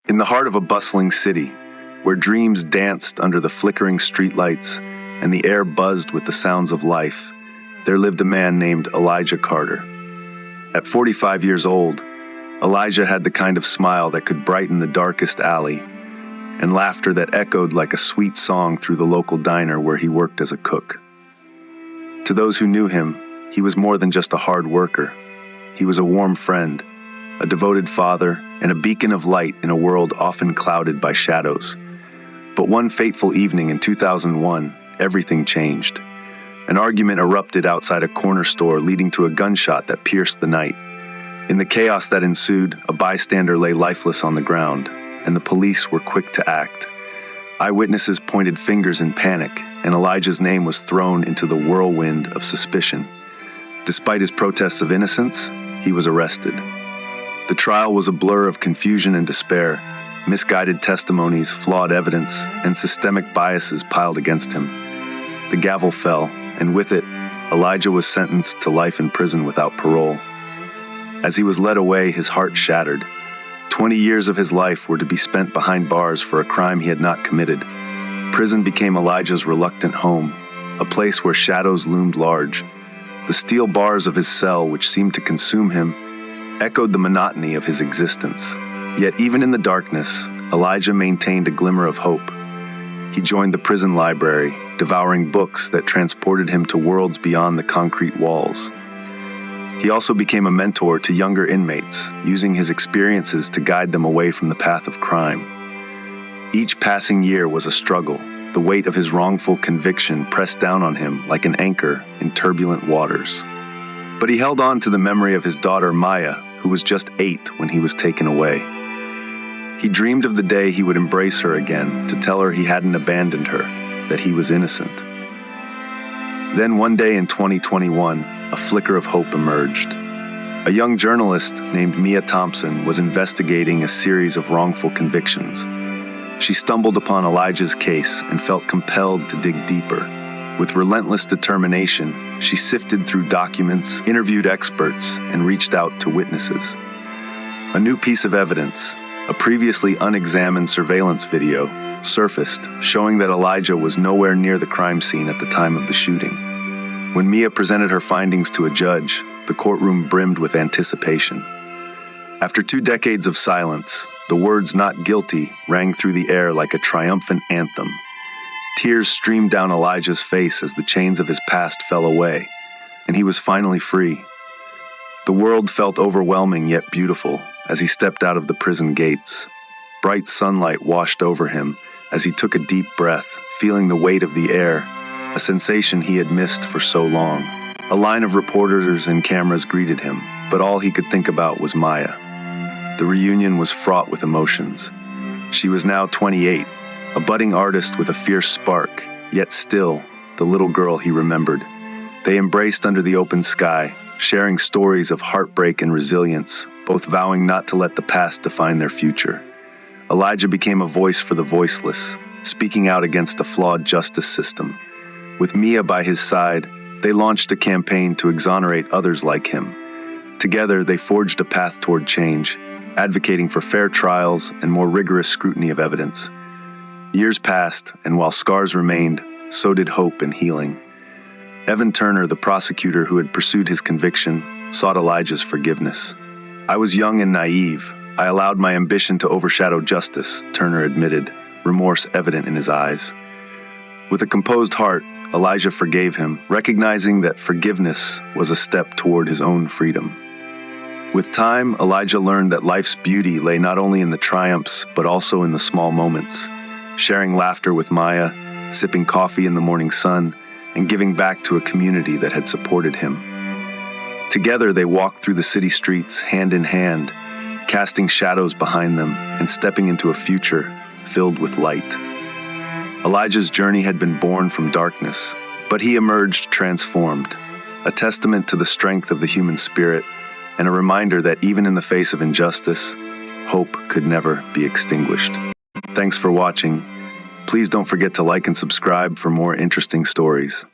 In the heart of a bustling city, where dreams danced under the flickering streetlights and the air buzzed with the sounds of life, there lived a man named Elijah Carter. At 45 years old, Elijah had the kind of smile that could brighten the darkest alley, and laughter that echoed like a sweet song through the local diner where he worked as a cook. To those who knew him, he was more than just a hard worker. He was a warm friend, a devoted father, and a beacon of light in a world often clouded by shadows. But one fateful evening in 2001, everything changed. An argument erupted outside a corner store, leading to a gunshot that pierced the night. In the chaos that ensued, a bystander lay lifeless on the ground, and the police were quick to act. Eyewitnesses pointed fingers in panic, and Elijah's name was thrown into the whirlwind of suspicion. Despite his protests of innocence, he was arrested. The trial was a blur of confusion and despair. Misguided testimonies, flawed evidence, and systemic biases piled against him. The gavel fell, and with it, Elijah was sentenced to life in prison without parole. As he was led away, his heart shattered. 20 years of his life were to be spent behind bars for a crime he had not committed. Prison became Elijah's reluctant home, a place where shadows loomed large. The steel bars of his cell, which seemed to consume him, echoed the monotony of his existence. Yet even in the darkness, Elijah maintained a glimmer of hope. He joined the prison library, devouring books that transported him to worlds beyond the concrete walls. He also became a mentor to younger inmates, using his experiences to guide them away from the path of crime. Each passing year was a struggle, the weight of his wrongful conviction pressed down on him like an anchor in turbulent waters. But he held on to the memory of his daughter Maya, who was just 8 when he was taken away. He dreamed of the day he would embrace her again to tell her he hadn't abandoned her, that he was innocent. Then one day in 2021, a flicker of hope emerged. A young journalist named Mia Thompson was investigating a series of wrongful convictions. She stumbled upon Elijah's case and felt compelled to dig deeper. With relentless determination, she sifted through documents, interviewed experts, and reached out to witnesses. A new piece of evidence, a previously unexamined surveillance video, surfaced, showing that Elijah was nowhere near the crime scene at the time of the shooting. When Mia presented her findings to a judge, the courtroom brimmed with anticipation. After 2 decades of silence, the words "not guilty" rang through the air like a triumphant anthem. Tears streamed down Elijah's face as the chains of his past fell away, and he was finally free. The world felt overwhelming yet beautiful as he stepped out of the prison gates. Bright sunlight washed over him as he took a deep breath, feeling the weight of the air, a sensation he had missed for so long. A line of reporters and cameras greeted him, but all he could think about was Maya. The reunion was fraught with emotions. She was now 28, a budding artist with a fierce spark, yet still the little girl he remembered. They embraced under the open sky, sharing stories of heartbreak and resilience, both vowing not to let the past define their future. Elijah became a voice for the voiceless, speaking out against a flawed justice system. With Mia by his side, they launched a campaign to exonerate others like him. Together, they forged a path toward change, advocating for fair trials and more rigorous scrutiny of evidence. Years passed, and while scars remained, so did hope and healing. Evan Turner, the prosecutor who had pursued his conviction, sought Elijah's forgiveness. "I was young and naive. I allowed my ambition to overshadow justice," Turner admitted, remorse evident in his eyes. With a composed heart, Elijah forgave him, recognizing that forgiveness was a step toward his own freedom. With time, Elijah learned that life's beauty lay not only in the triumphs, but also in the small moments. Sharing laughter with Maya, sipping coffee in the morning sun, and giving back to a community that had supported him. Together, they walked through the city streets hand in hand, casting shadows behind them and stepping into a future filled with light. Elijah's journey had been born from darkness, but he emerged transformed, a testament to the strength of the human spirit and a reminder that even in the face of injustice, hope could never be extinguished. Thanks for watching. Please don't forget to like and subscribe for more interesting stories.